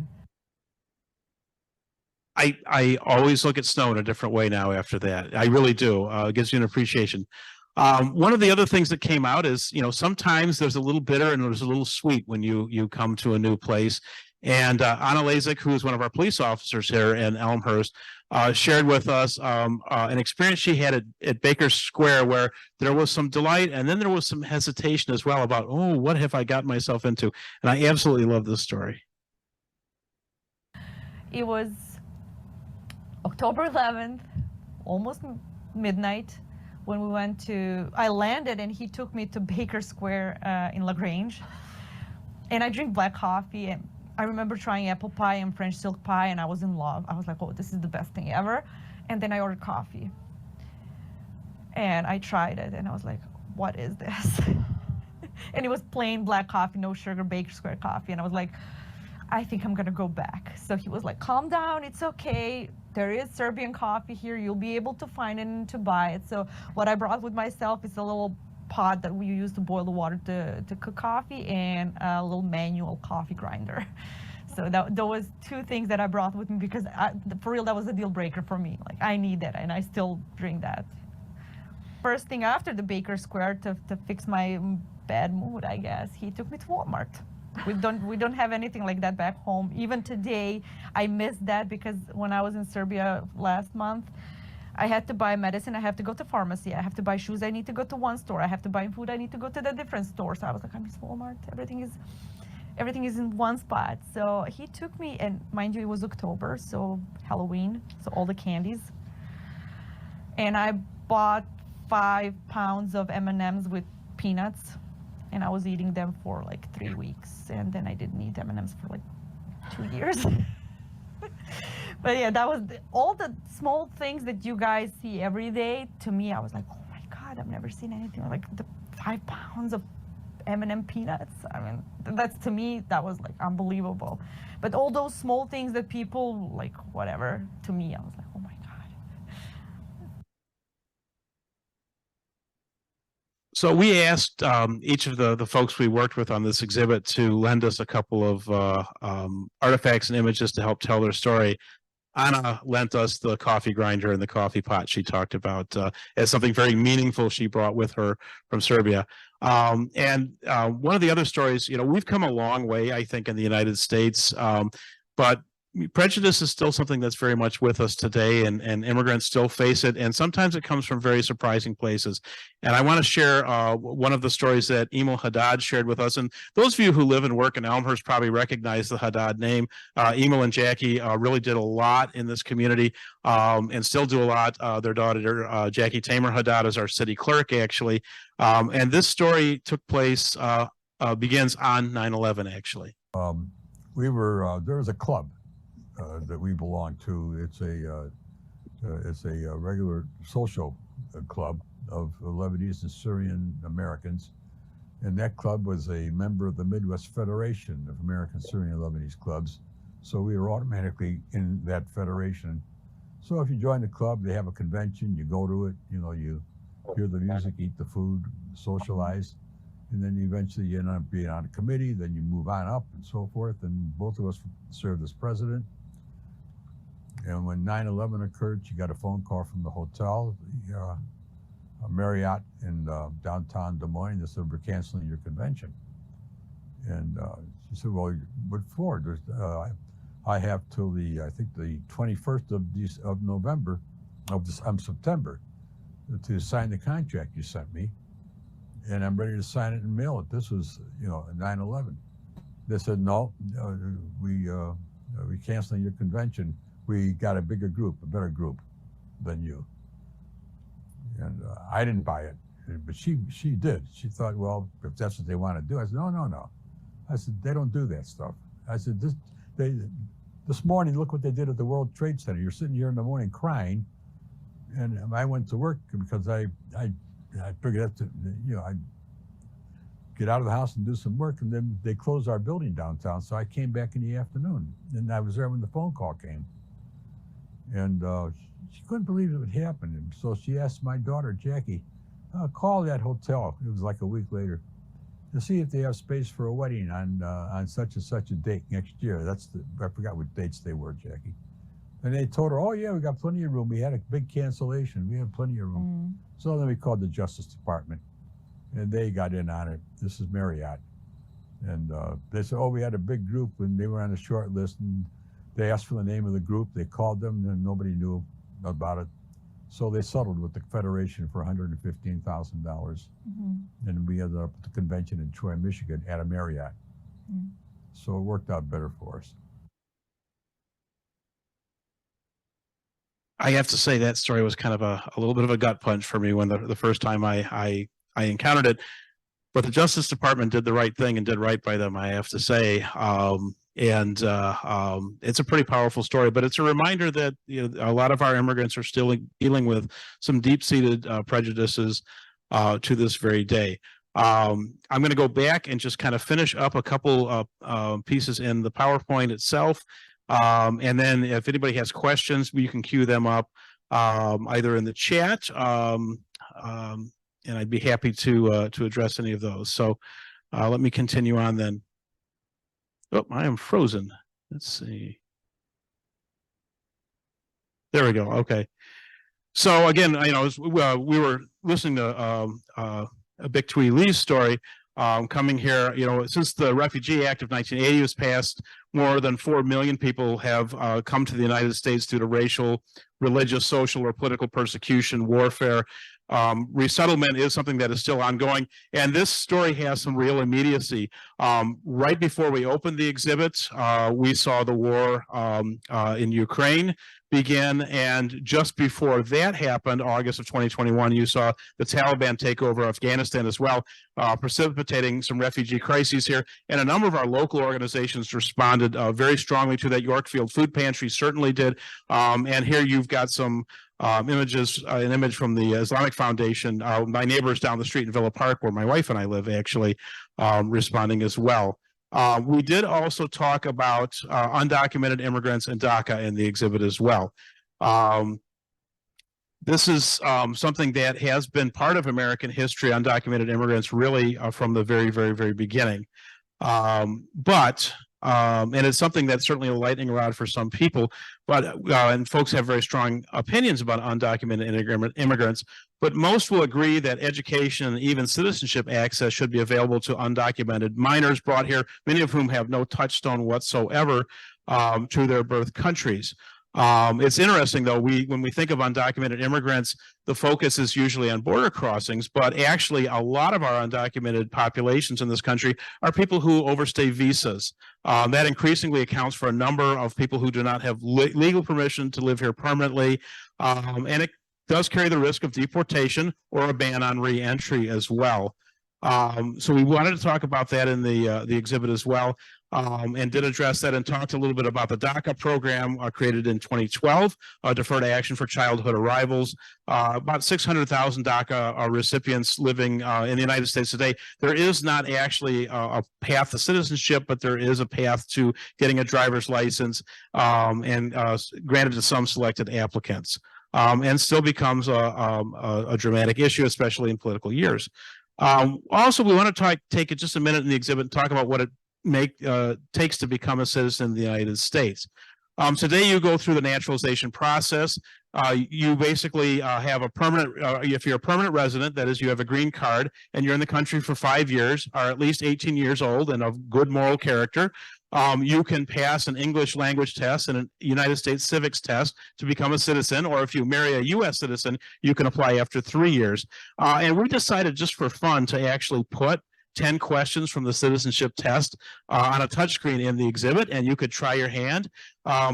I always look at snow in a different way now after that. I really do. It gives you an appreciation. One of the other things that came out is, you know, sometimes there's a little bitter and there's a little sweet when you come to a new place. And Anna Lazik, who is one of our police officers here in Elmhurst, shared with us an experience she had at Baker Square where there was some delight and then there was some hesitation as well about, oh, what have I gotten myself into? And I absolutely love this story. It was October 11th, almost midnight, when we went to, I landed and he took me to Baker Square in LaGrange. And I drink black coffee, and I remember trying apple pie and French silk pie, and I was in love. I was like, oh, this is the best thing ever. And then I ordered coffee. And I tried it, and I was like, what is this? And it was plain black coffee, no sugar, Baker Square coffee. And I was like, I think I'm gonna go back. So he was like, calm down, it's okay. There is Serbian coffee here. You'll be able to find it and to buy it. So what I brought with myself is a little pot that we use to boil the water to cook coffee, and a little manual coffee grinder. So that was 2 things that I brought with me, because for real, that was a deal breaker for me. Like, I need that, and I still drink that. First thing after the Baker Square to fix my bad mood, I guess, he took me to Walmart. We don't have anything like that back home. Even today, I miss that, because when I was in Serbia last month, I had to buy medicine, I have to go to pharmacy, I have to buy shoes, I need to go to one store, I have to buy food, I need to go to the different store. So I was like, I miss Walmart, everything is in one spot. So he took me, and mind you, it was October, so Halloween, so all the candies. And I bought 5 pounds of M&Ms with peanuts, and I was eating them for like 3 weeks, and then I didn't eat M&Ms for like 2 years. But yeah, that was all the small things that you guys see every day. To me, I was like, oh my God, I've never seen anything like the 5 pounds of M&M peanuts. I mean, that's, to me, that was like unbelievable. But all those small things that people like, whatever, to me, I was like, oh my God. So we asked each of the folks we worked with on this exhibit to lend us a couple of artifacts and images to help tell their story. Anna lent us the coffee grinder and the coffee pot she talked about as something very meaningful she brought with her from Serbia. And one of the other stories, you know, we've come a long way, I think, in the United States, but prejudice is still something that's very much with us today, and immigrants still face it, and sometimes it comes from very surprising places. And I want to share one of the stories that Emil Haddad shared with us. And those of you who live and work in Elmhurst probably recognize the Haddad name. Emil and Jackie really did a lot in this community, and still do a lot. Their daughter, Jackie Tamer Haddad, is our city clerk, actually. And this story took place, begins on 9/11, actually. There was a club that we belong to. It's a regular social club of Lebanese and Syrian Americans, and that club was a member of the Midwest Federation of American Syrian Lebanese Clubs. So we were automatically in that federation. So if you join the club, they have a convention, you go to it, you know, you hear the music, eat the food, socialize, and then eventually you end up being on a committee, then you move on up and so forth. And both of us served as president. And when 9/11 occurred, she got a phone call from the hotel, a Marriott in downtown Des Moines, that said, we're canceling your convention. And she said, well, what for? I have till I think the 21st of November, September, to sign the contract you sent me. And I'm ready to sign it and mail it. This was, 9/11. They said, no, we're canceling your convention. We got a better group than you. And I didn't buy it. but she did. She thought, well, if that's what they want to do. I said, no. I said, they don't do that stuff. I said, this morning, look what they did at the World Trade Center. You're sitting here in the morning crying, and I went to work because I figured that, I'd get out of the house and do some work, and then they closed our building downtown. So I came back in the afternoon, and I was there when the phone call came. And she couldn't believe it would happen. And so she asked my daughter, Jackie, call that hotel. It was like a week later, to see if they have space for a wedding on such and such a date next year. I forgot what dates they were, Jackie. And they told her, oh yeah, we got plenty of room. We had a big cancellation. We had plenty of room. So then we called the Justice Department, and they got in on it. This is Marriott. And they said, oh, we had a big group, and they were on a short list, and they asked for the name of the group. They called them, and nobody knew about it. So they settled with the Federation for $115,000. And we ended up at the convention in Troy, Michigan at a Marriott. So it worked out better for us. I have to say that story was kind of a little bit of a gut punch for me when the first time I encountered it. But the Justice Department did the right thing and did right by them, I have to say. It's a pretty powerful story, but it's a reminder that a lot of our immigrants are still dealing with some deep-seated prejudices to this very day. I'm going to go back and just kind of finish up a couple pieces in the PowerPoint itself. And then if anybody has questions, you can queue them up either in the chat, and I'd be happy to address any of those. So let me continue on then. Oh, I am frozen. Let's see. There we go. Okay. So again, we were listening to Bictui Lee's story. Coming here, since the Refugee Act of 1980 was passed, more than 4 million people have come to the United States due to racial, religious, social, or political persecution, warfare. Resettlement is something that is still ongoing, and this story has some real immediacy. Right before we opened the exhibit, we saw the war in Ukraine begin, and just before that happened, August of 2021, you saw the Taliban take over Afghanistan as well, precipitating some refugee crises here, and a number of our local organizations responded very strongly to that. Yorkfield Food Pantry certainly did, and here you've got some images, an image from the Islamic Foundation, my neighbors down the street in Villa Park, where my wife and I live, actually responding as well. We did also talk about undocumented immigrants and DACA in the exhibit as well. This is something that has been part of American history, undocumented immigrants, really from the very, very, very beginning. And it's something that's certainly a lightning rod for some people, but and folks have very strong opinions about undocumented immigrants, but most will agree that education and even citizenship access should be available to undocumented minors brought here, many of whom have no touchstone whatsoever to their birth countries. It's interesting, though, when we think of undocumented immigrants, the focus is usually on border crossings, but actually a lot of our undocumented populations in this country are people who overstay visas. That increasingly accounts for a number of people who do not have legal permission to live here permanently, and it does carry the risk of deportation or a ban on re-entry as well. So we wanted to talk about that in the exhibit as well. And did address that and talked a little bit about the DACA program created in 2012, Deferred Action for Childhood Arrivals. About 600,000 DACA recipients living in the United States today. There is not actually a path to citizenship, but there is a path to getting a driver's license and granted to some selected applicants, and still becomes a dramatic issue, especially in political years. Also, we want to take just a minute in the exhibit and talk about what it takes to become a citizen of the United States. Today, you go through the naturalization process. You basically have a permanent, if you're a permanent resident, that is, you have a green card and you're in the country for 5 years, are at least 18 years old and of good moral character, you can pass an English language test and a United States civics test to become a citizen, or if you marry a U.S. citizen, you can apply after 3 years. And we decided just for fun to actually put 10 questions from the citizenship test on a touchscreen in the exhibit, and you could try your hand.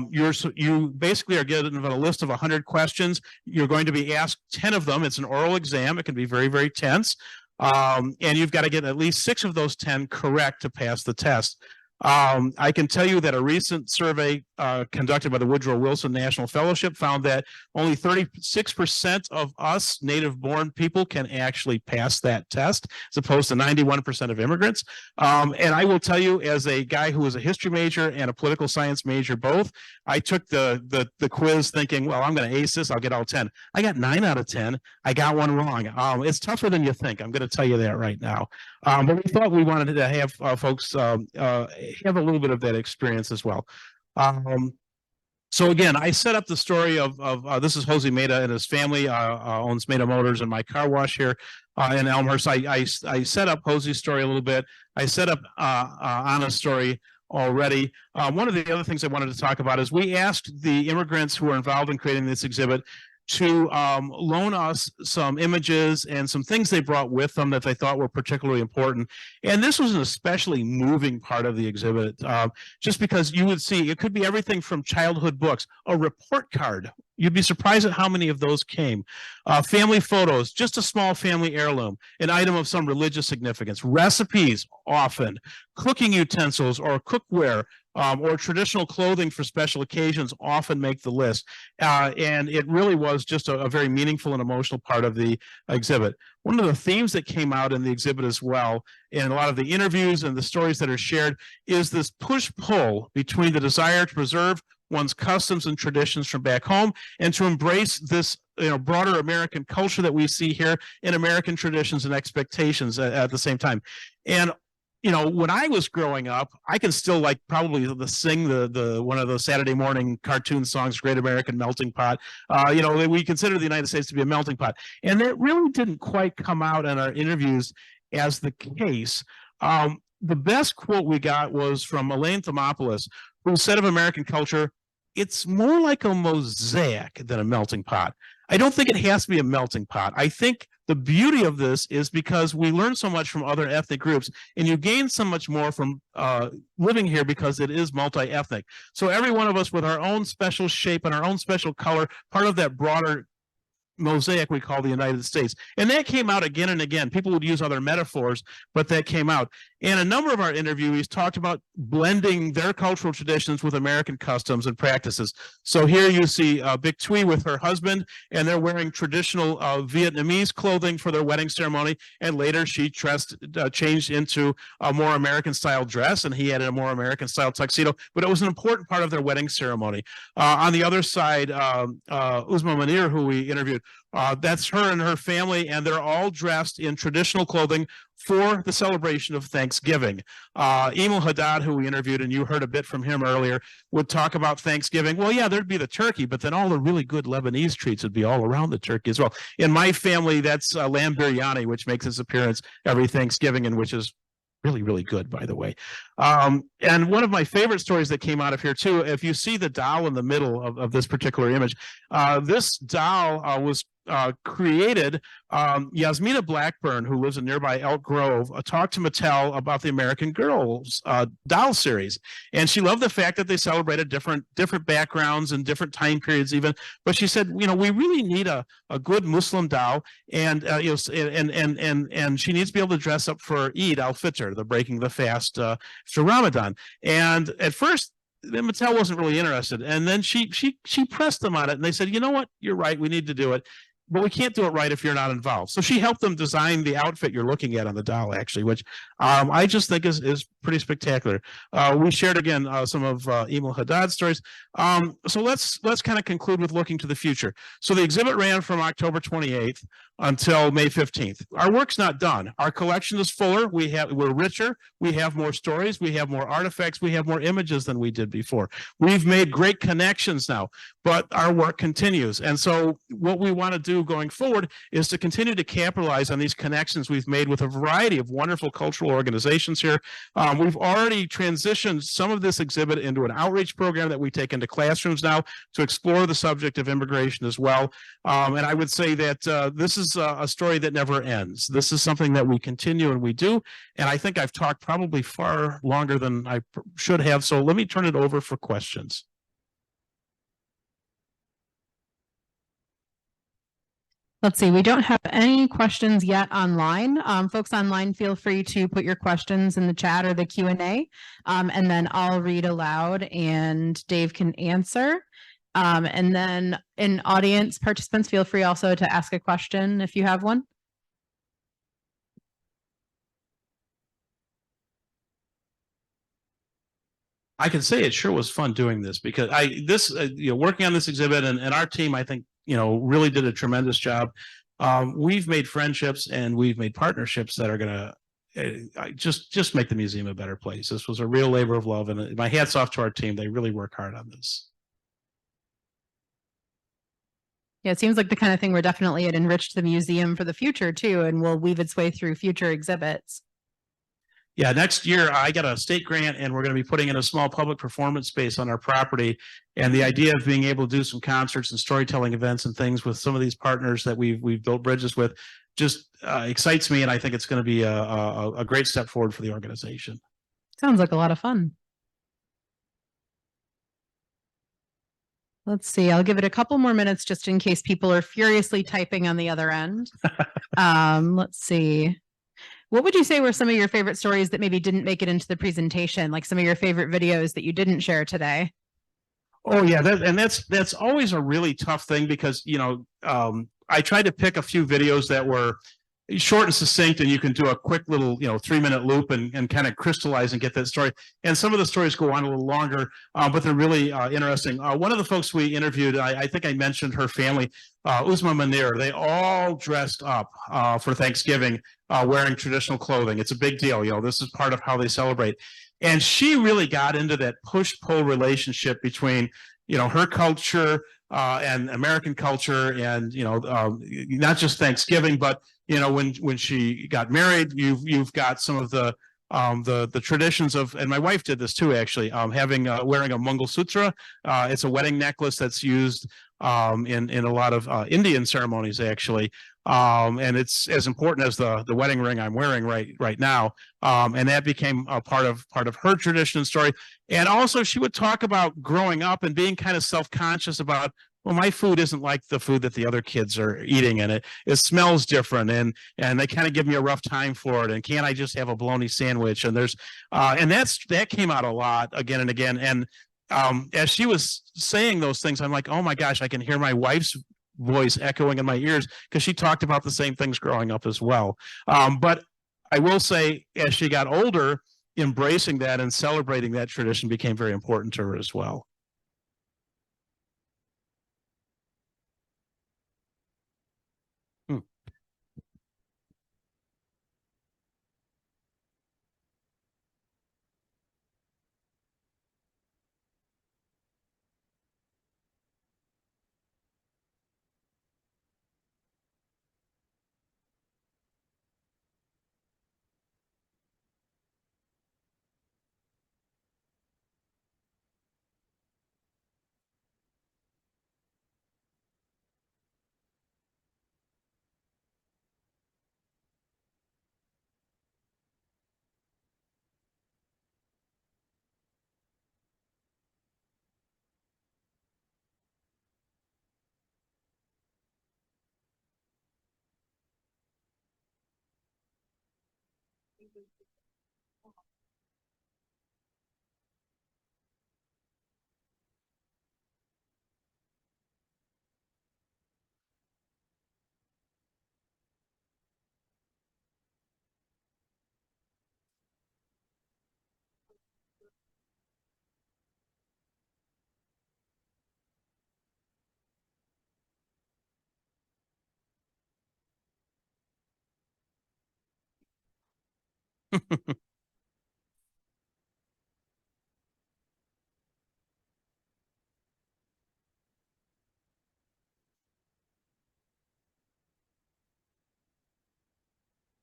You basically are given a list of 100 questions. You're going to be asked 10 of them. It's an oral exam. It can be very, very tense. And you've got to get at least 6 of those 10 correct to pass the test. I can tell you that a recent survey conducted by the Woodrow Wilson National Fellowship found that only 36% of us native-born people can actually pass that test, as opposed to 91% of immigrants. And I will tell you, as a guy who was a history major and a political science major both, I took the quiz thinking, well, I'm going to ace this, I'll get all 10. I got 9 out of 10. I got one wrong. It's tougher than you think. I'm going to tell you that right now. But we thought we wanted to have folks have a little bit of that experience as well. So again, I set up the story of this is Jose Meda and his family owns Meda Motors and my car wash here in Elmhurst. I set up Jose's story a little bit. I set up Anna's story already. One of the other things I wanted to talk about is we asked the immigrants who were involved in creating this exhibit to loan us some images and some things they brought with them that they thought were particularly important. And this was an especially moving part of the exhibit, just because you would see, it could be everything from childhood books, a report card. You'd be surprised at how many of those came. Family photos, just a small family heirloom, an item of some religious significance, recipes often, cooking utensils or cookware, or traditional clothing for special occasions often make the list. And it really was just a very meaningful and emotional part of the exhibit. One of the themes that came out in the exhibit as well, in a lot of the interviews and the stories that are shared, is this push-pull between the desire to preserve one's customs and traditions from back home and to embrace this broader American culture that we see here in American traditions and expectations at the same time. And when I was growing up, I can still probably sing the one of those Saturday morning cartoon songs, Great American Melting Pot. We consider the United States to be a melting pot. And that really didn't quite come out in our interviews as the case. The best quote we got was from Elaine Thermopoulos, who said of American culture, it's more like a mosaic than a melting pot. I don't think it has to be a melting pot. I think the beauty of this is because we learn so much from other ethnic groups, and you gain so much more from living here because it is multi-ethnic. So every one of us with our own special shape and our own special color, part of that broader mosaic we call the United States. And that came out again and again. People would use other metaphors, but that came out. And a number of our interviewees talked about blending their cultural traditions with American customs and practices. So here you see Big Thuy with her husband, and they're wearing traditional Vietnamese clothing for their wedding ceremony. And later she changed into a more American-style dress, and he had a more American-style tuxedo. But it was an important part of their wedding ceremony. On the other side, Uzma Munir, who we interviewed, that's her and her family, and they're all dressed in traditional clothing for the celebration of Thanksgiving. Emil Haddad, who we interviewed, and you heard a bit from him earlier, would talk about Thanksgiving. Well, yeah, there'd be the turkey, but then all the really good Lebanese treats would be all around the turkey as well. In my family, that's lamb biryani, which makes its appearance every Thanksgiving, and which is really, really good, by the way. And one of my favorite stories that came out of here, too, if you see the doll in the middle of this particular image, this doll was created. Yasmina Blackburn, who lives in nearby Elk Grove, talked to Mattel about the American Girls doll series, and she loved the fact that they celebrated different backgrounds and different time periods even. But she said, we really need a good Muslim doll, and and she needs to be able to dress up for Eid al-Fitr, the breaking the fast for Ramadan. And at first, Mattel wasn't really interested, and then she pressed them on it, and they said, you know what, you're right, we need to do it, but we can't do it right if you're not involved. So she helped them design the outfit you're looking at on the doll, actually, which I just think is pretty spectacular. We shared again some of Emil Haddad's stories. So let's kind of conclude with looking to the future. So the exhibit ran from October 28th until May 15th. Our work's not done. Our collection is fuller. We're richer. We have more stories. We have more artifacts. We have more images than we did before. We've made great connections now. but our work continues. And so what we want to do going forward is to continue to capitalize on these connections we've made with a variety of wonderful cultural organizations here. We've already transitioned some of this exhibit into an outreach program that we take into classrooms now to explore the subject of immigration as well. And I would say that this is a story that never ends. This is something that we continue and we do. And I think I've talked probably far longer than I should have. So let me turn it over for questions. Let's see, we don't have any questions yet online. Folks online, feel free to put your questions in the chat or the Q&A, and then I'll read aloud and Dave can answer. And then in audience participants, feel free also to ask a question if you have one. I can say it sure was fun doing this because working on this exhibit and our team, I think, really did a tremendous job. We've made friendships and we've made partnerships that are going to just make the museum a better place. This was a real labor of love, and my hat's off to our team. They really work hard on this. Yeah, it seems like the kind of thing where definitely it enriched the museum for the future too, and will weave its way through future exhibits. Yeah, next year I got a state grant and we're going to be putting in a small public performance space on our property. And the idea of being able to do some concerts and storytelling events and things with some of these partners that we've built bridges with just excites me. And I think it's going to be a great step forward for the organization. Sounds like a lot of fun. Let's see, I'll give it a couple more minutes just in case people are furiously typing on the other end. Let's see. What would you say were some of your favorite stories that maybe didn't make it into the presentation, like some of your favorite videos that you didn't share today? Oh yeah, that's always a really tough thing because I tried to pick a few videos that were short and succinct, and you can do a quick little 3-minute loop and kind of crystallize and get that story. And some of the stories go on a little longer, but they're really interesting. One of the folks we interviewed, I think I mentioned her family, Uzma Manir. They all dressed up for Thanksgiving, wearing traditional clothing. It's a big deal. This is part of how they celebrate. And she really got into that push-pull relationship between, her culture and American culture, and not just Thanksgiving, but when she got married, you've got some of the traditions of, and my wife did this too, actually, wearing a Mangal Sutra. It's a wedding necklace that's used in a lot of Indian ceremonies, actually. And it's as important as the wedding ring I'm wearing right now. And that became a part of her tradition and story. And also she would talk about growing up and being kind of self-conscious about, well, my food isn't like the food that the other kids are eating, and it smells different, and they kind of give me a rough time for it. And can't I just have a bologna sandwich? And there's and that came out a lot again and again. And as she was saying those things, I'm like, oh my gosh, I can hear my wife's voice echoing in my ears because she talked about the same things growing up as well. But I will say, as she got older, embracing that and celebrating that tradition became very important to her as well.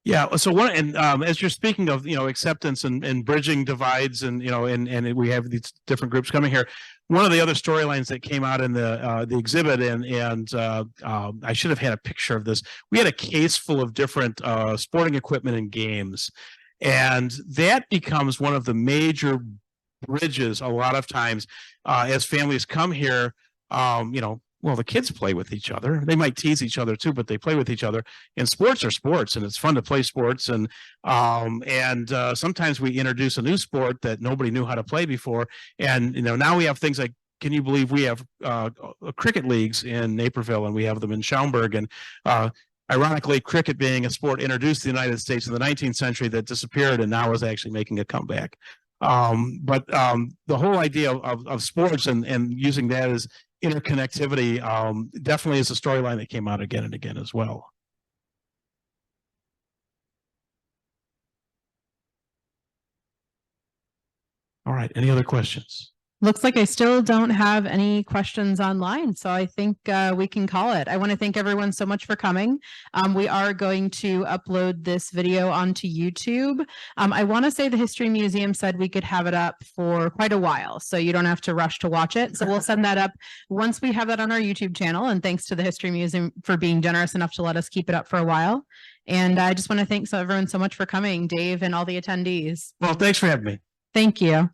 Yeah. So one, and as you're speaking of, acceptance and bridging divides, and and we have these different groups coming here. One of the other storylines that came out in the exhibit, and I should have had a picture of this. We had a case full of different sporting equipment and games, and that becomes one of the major bridges a lot of times as families come here. Well, the kids play with each other. They might tease each other too, but they play with each other. And sports are sports, and it's fun to play sports. And sometimes we introduce a new sport that nobody knew how to play before. And now we have things like, can you believe we have cricket leagues in Naperville, and we have them in Schaumburg? And ironically, cricket being a sport introduced to the United States in the 19th century that disappeared and now is actually making a comeback. But the whole idea of sports and using that as interconnectivity definitely is a storyline that came out again and again as well. All right, any other questions? Looks like I still don't have any questions online, so I think we can call it. I want to thank everyone so much for coming. We are going to upload this video onto YouTube. I want to say the History Museum said we could have it up for quite a while, so you don't have to rush to watch it. So we'll send that up once we have that on our YouTube channel, and thanks to the History Museum for being generous enough to let us keep it up for a while. And I just want to thank everyone so much for coming, Dave and all the attendees. Well, thanks for having me. Thank you.